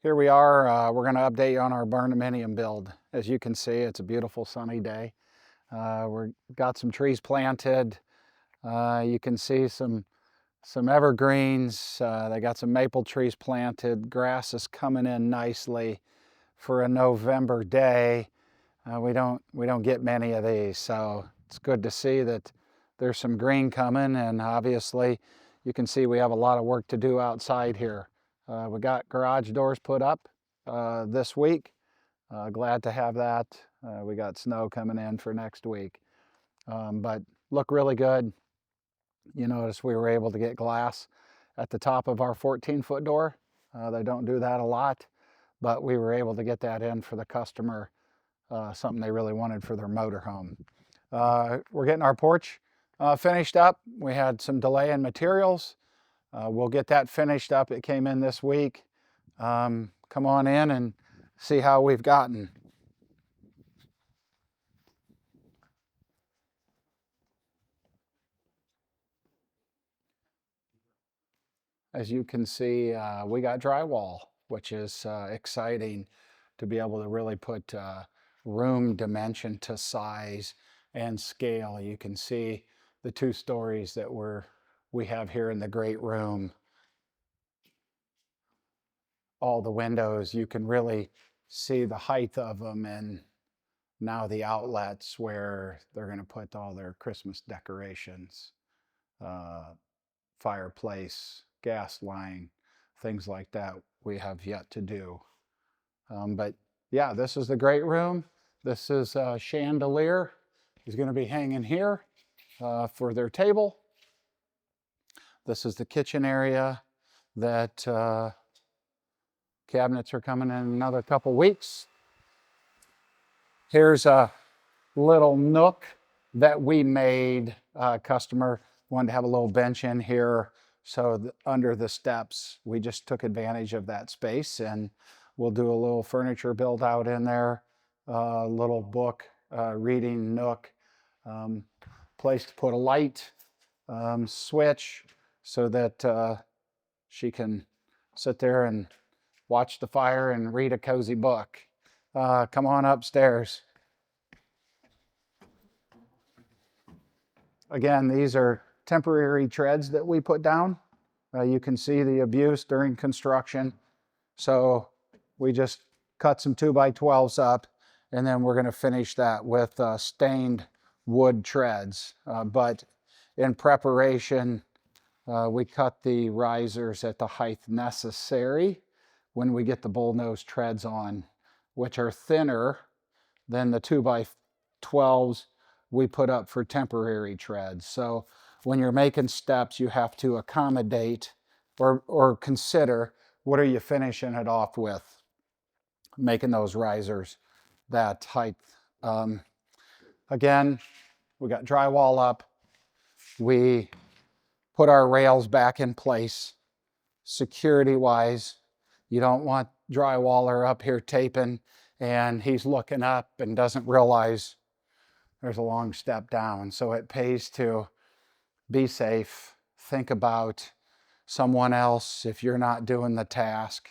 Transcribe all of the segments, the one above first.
Here we are. We're going to update you on our Barndominium build. As you can see, it's a beautiful sunny day. We've got some trees planted. You can see some evergreens. They got some maple trees planted. Grass is coming in nicely for a November day. We don't get many of these, so it's good to see that there's some green coming. And obviously, you can see we have a lot of work to do outside here. We got garage doors put up this week. Glad to have that. We got snow coming in for next week, but look really good. You notice we were able to get glass at the top of our 14-foot door. They don't do that a lot, but we were able to get that in for the customer, something they really wanted for their motorhome. We're getting our porch finished up. We had some delay in materials. We'll get that finished up. It came in this week. Come on in and see how we've gotten. As you can see, we got drywall, which is exciting to be able to really put room dimension to size and scale. You can see the 2 stories that we have here in the great room. All the windows, you can really see the height of them, and now the outlets where they're going to put all their Christmas decorations, fireplace, gas line, things like that we have yet to do. But yeah, this is the great room. This is a chandelier. Is going to be hanging here for their table. This is the kitchen area that cabinets are coming in another couple weeks. Here's a little nook that we made. Customer wanted to have a little bench in here, so under the steps, we just took advantage of that space, and we'll do a little furniture build out in there, little book reading nook, place to put a light switch so that she can sit there and watch the fire and read a cozy book. Come on upstairs. Again, these are temporary treads that we put down. You can see the abuse during construction. So we just cut some 2x12s up, and then we're going to finish that with stained wood treads. But in preparation, we cut the risers at the height necessary when we get the bullnose treads on, which are thinner than the 2x12s we put up for temporary treads. So when you're making steps, you have to accommodate or consider, what are you finishing it off with, making those risers that height. Again, we got drywall up. We put our rails back in place. Security wise, you don't want drywaller up here taping and he's looking up and doesn't realize there's a long step down. So it pays to be safe. Think about someone else if you're not doing the task.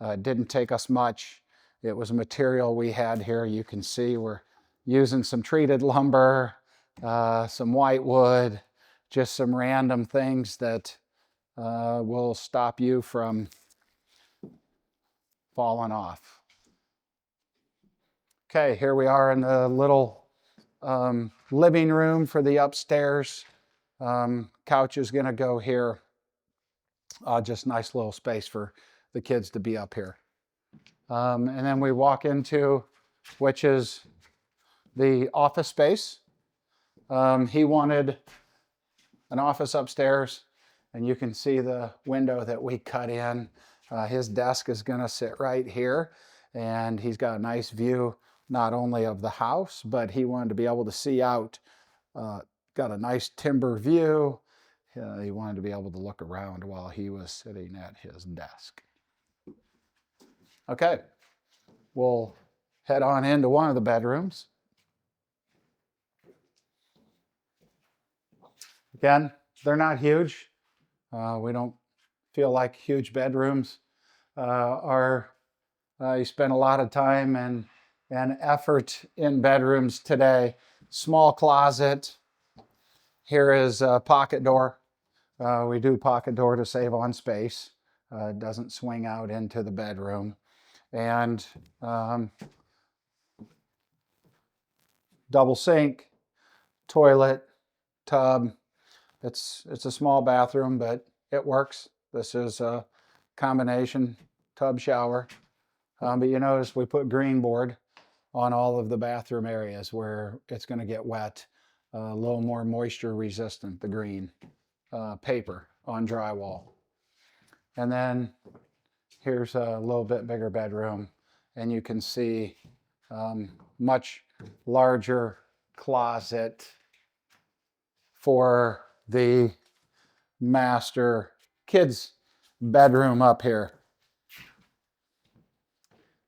It didn't take us much. It was a material we had here. You can see we're using some treated lumber, some white wood, just some random things that will stop you from falling off. Okay, here we are in the little living room for the upstairs. Couch is going to go here. Just nice little space for the kids to be up here. And then we walk into, which is the office space. He wanted an office upstairs, and you can see the window that we cut in. His desk is going to sit right here, and he's got a nice view not only of the house, but he wanted to be able to see out. Got a nice timber view. He wanted to be able to look around while he was sitting at his desk. Okay, we'll head on into one of the bedrooms. Again, they're not huge. We don't feel like huge bedrooms are You spend a lot of time and effort in bedrooms today. Small closet. Here is a pocket door. We do pocket door to save on space. It doesn't swing out into the bedroom. And double sink, toilet, tub. It's a small bathroom, but it works. This is a combination tub shower. But you notice we put green board on all of the bathroom areas where it's going to get wet. A little more moisture resistant, the green. Paper on drywall. And then here's a little bit bigger bedroom, and you can see much larger closet for the master kids bedroom up here.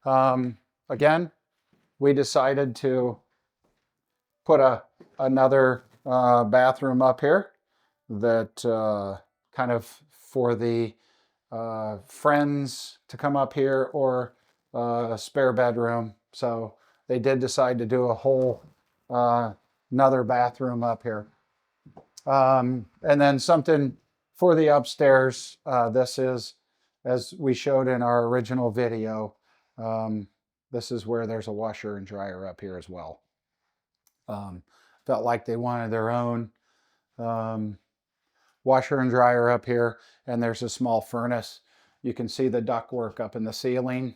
Again, we decided to put another bathroom up here that kind of for the friends to come up here, or a spare bedroom. So they did decide to do a whole another bathroom up here. And then something for the upstairs. This is, as we showed in our original video, this is where there's a washer and dryer up here as well. Felt like they wanted their own washer and dryer up here, and there's a small furnace. You can see the ductwork up in the ceiling.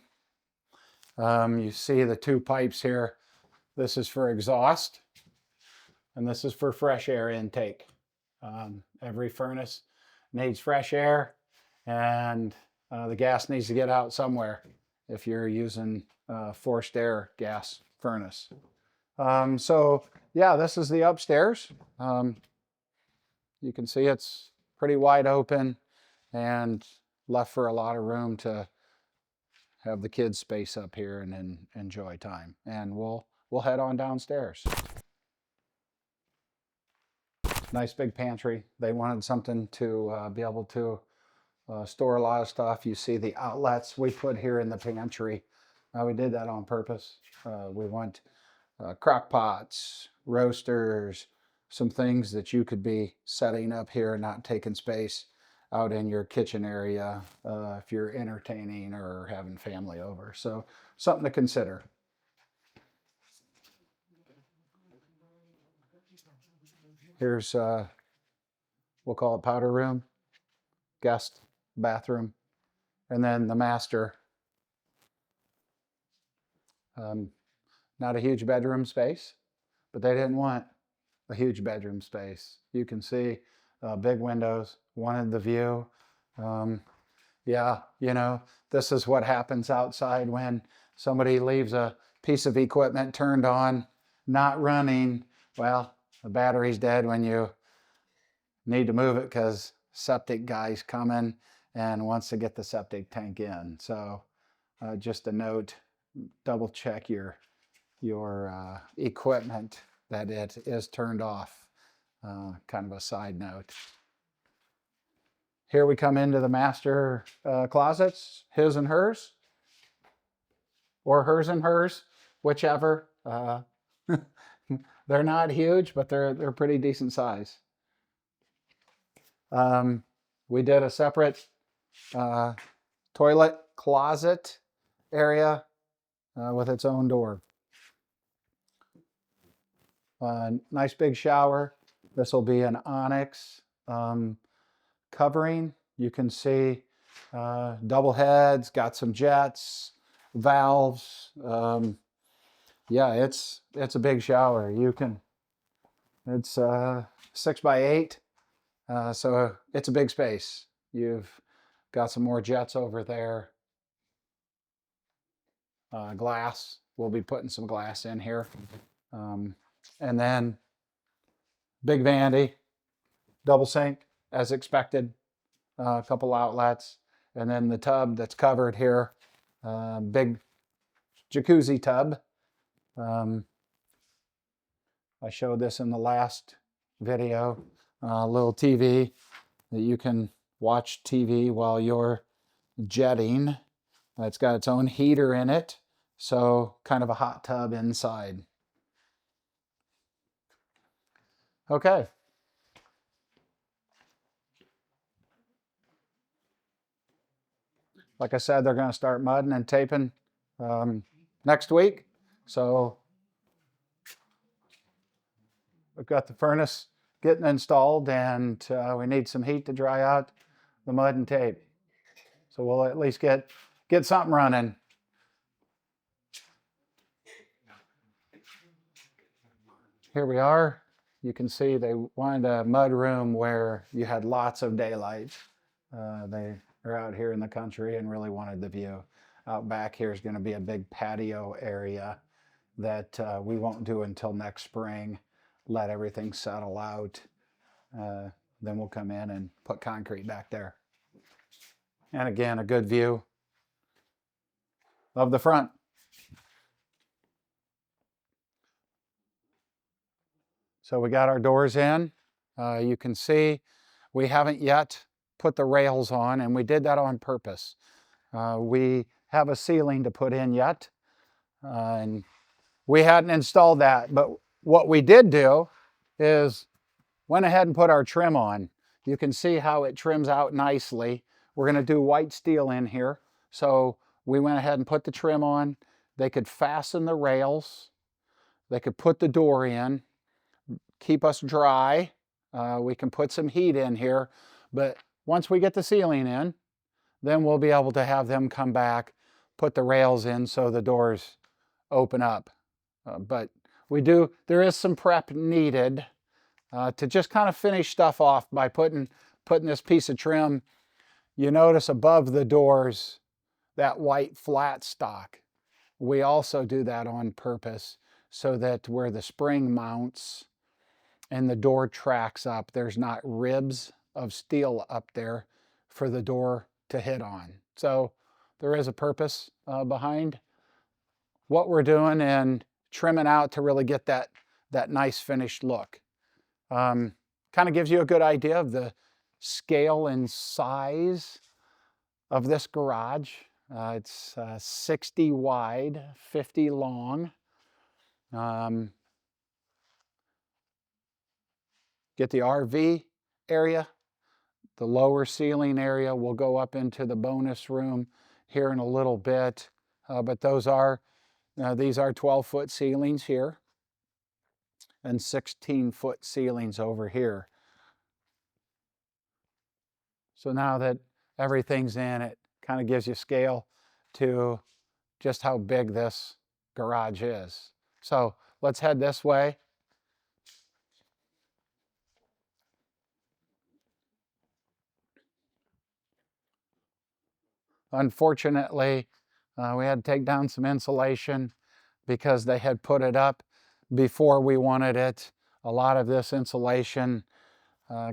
You see the two pipes here. This is for exhaust, and this is for fresh air intake. Every furnace needs fresh air, and the gas needs to get out somewhere if you're using forced air gas furnace. So yeah, this is the upstairs. You can see it's pretty wide open and left for a lot of room to have the kids space up here and enjoy time. And we'll head on downstairs. Nice big pantry. They wanted something to be able to store a lot of stuff. You see the outlets we put here in the pantry. We did that on purpose. We want crock pots, roasters, some things that you could be setting up here and not taking space out in your kitchen area if you're entertaining or having family over. So something to consider. Here's, we'll call it powder room, guest bathroom, and then the master. Not a huge bedroom space, but they didn't want a huge bedroom space. You can see big windows, wanted the view. Yeah, you know, this is what happens outside when somebody leaves a piece of equipment turned on, not running. Well, the battery's dead when you need to move it because septic guy's coming and wants to get the septic tank in. So just a note, double check your equipment that it is turned off. Kind of a side note. Here we come into the master closets, his and hers, or hers and hers, whichever. They're not huge, but they're pretty decent size. We did a separate toilet closet area with its own door. Nice big shower. This will be an onyx covering. You can see double heads, got some jets, valves. Yeah, it's a big shower. It's 6 by 8, so it's a big space. You've got some more jets over there. Glass. We'll be putting some glass in here. And then big vanity, double sink as expected, a couple outlets, and then the tub that's covered here, big jacuzzi tub. I showed this in the last video, a little TV that you can watch TV while you're jetting. It's got its own heater in it, so kind of a hot tub inside. Okay. Like I said, they're going to start mudding and taping next week. So we've got the furnace getting installed, and we need some heat to dry out the mud and tape. So we'll at least get something running. Here we are. You can see they wanted a mud room where you had lots of daylight. They are out here in the country and really wanted the view. Out back here is going to be a big patio area that we won't do until next spring. Let everything settle out. Then we'll come in and put concrete back there. And again, a good view of the front. So we got our doors in. You can see we haven't yet put the rails on, and we did that on purpose. We have a ceiling to put in yet, and we hadn't installed that. But what we did do is went ahead and put our trim on. You can see how it trims out nicely. We're going to do white steel in here. So we went ahead and put the trim on. They could fasten the rails. They could put the door in, keep us dry. We can put some heat in here. But once we get the ceiling in, then we'll be able to have them come back, put the rails in so the doors open up. But there is some prep needed to just kind of finish stuff off by putting this piece of trim. You notice above the doors that white flat stock. We also do that on purpose so that where the spring mounts and the door tracks up, there's not ribs of steel up there for the door to hit on. So there is a purpose behind what we're doing and trimming out to really get that nice finished look. Kind of gives you a good idea of the scale and size of this garage. It's 60 wide, 50 long. Get the RV area. The lower ceiling area will go up into the bonus room here in a little bit. But these are 12-foot ceilings here and 16-foot ceilings over here. So now that everything's in, it kind of gives you scale to just how big this garage is. So let's head this way. Unfortunately, we had to take down some insulation because they had put it up before we wanted it. A lot of this insulation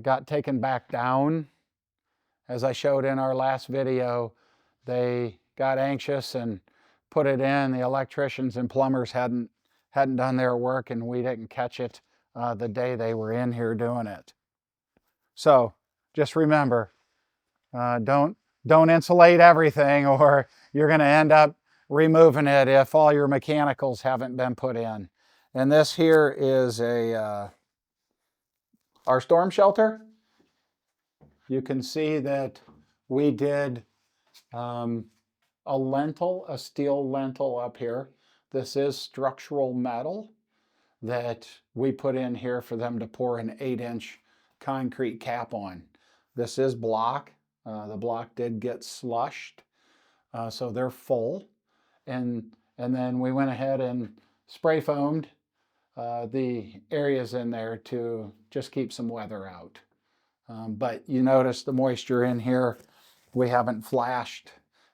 got taken back down. As I showed in our last video, they got anxious and put it in. The electricians and plumbers hadn't done their work, and we didn't catch it the day they were in here doing it. So just remember, don't insulate everything, or you're going to end up removing it if all your mechanicals haven't been put in. And this here is our storm shelter. You can see that we did a steel lintel up here. This is structural metal that we put in here for them to pour an 8-inch concrete cap on. This is block. The block did get slushed, so they're full. And then we went ahead and spray foamed the areas in there to just keep some weather out. But you notice the moisture in here. We haven't flashed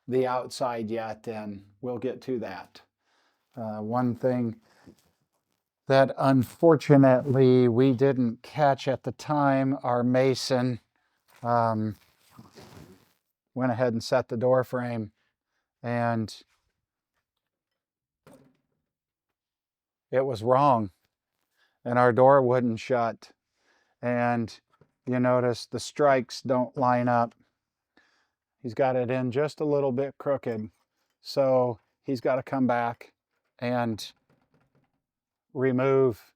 the outside yet, and we'll get to that. One thing that unfortunately we didn't catch at the time, our mason went ahead and set the door frame, and it was wrong, and our door wouldn't shut. And you notice the strikes don't line up. He's got it in just a little bit crooked. So he's got to come back and remove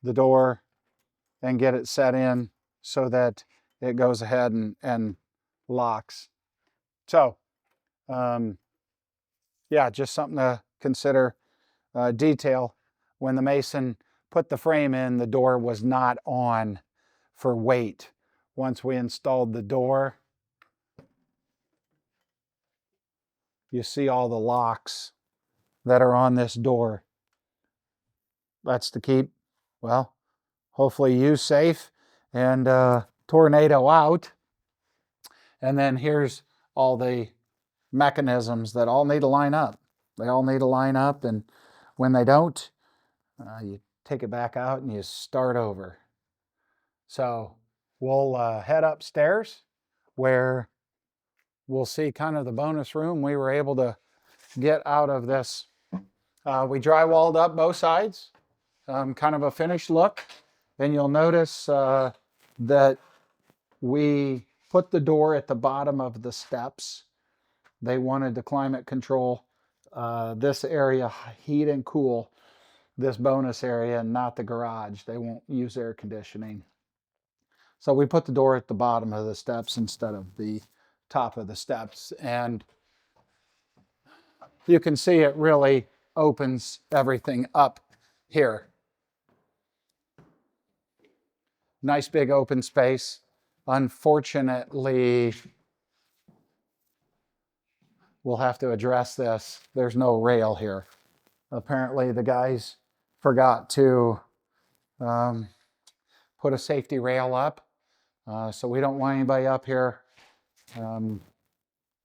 the door and get it set in so that it goes ahead and locks. So, yeah, just something to consider. Detail. When the mason put the frame in, the door was not on for weight. Once we installed the door, you see all the locks that are on this door. That's to keep, well, hopefully you safe and tornado out. And then here's all the mechanisms that all need to line up. They all need to line up, and when they don't, you take it back out and you start over. So we'll head upstairs where we'll see kind of the bonus room we were able to get out of this. We drywalled up both sides, kind of a finished look. Then you'll notice that we put the door at the bottom of the steps. They wanted to climate control this area, heat and cool this bonus area, and not the garage. They won't use air conditioning. So we put the door at the bottom of the steps instead of the top of the steps. And you can see it really opens everything up here. Nice big open space. Unfortunately, we'll have to address this. There's no rail here. Apparently the guys forgot to put a safety rail up. So we don't want anybody up here.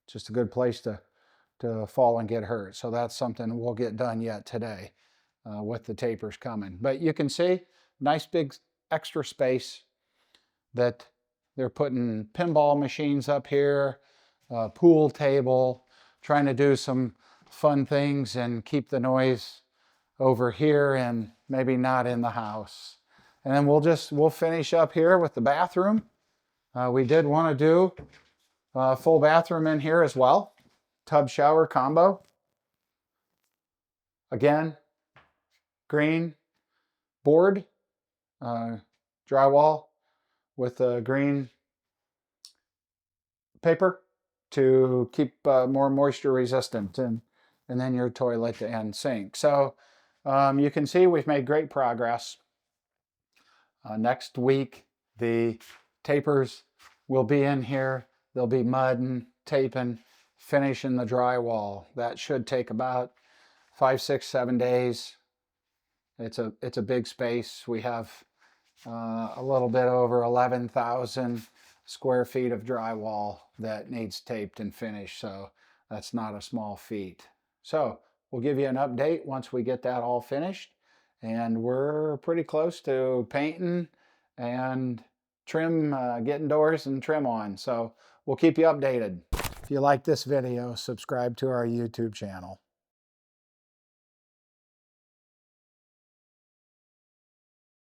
Just a good place to fall and get hurt. So that's something we'll get done yet today with the tapers coming. But you can see, nice big extra space that they're putting pinball machines up here, pool table, trying to do some fun things and keep the noise over here and maybe not in the house. And then we'll finish up here with the bathroom. We did want to do a full bathroom in here as well. Tub shower combo. Again, green board, drywall with a green paper to keep more moisture resistant, and then your toilet and sink. So you can see we've made great progress. Next week, the tapers will be in here. They'll be mudding, taping, finishing the drywall. That should take about 5, 6, 7 days. It's a big space. We have a little bit over 11,000 square feet of drywall that needs taped and finished. So that's not a small feat. So we'll give you an update once we get that all finished. And we're pretty close to painting and trim, getting doors and trim on. So we'll keep you updated. If you like this video, subscribe to our YouTube channel.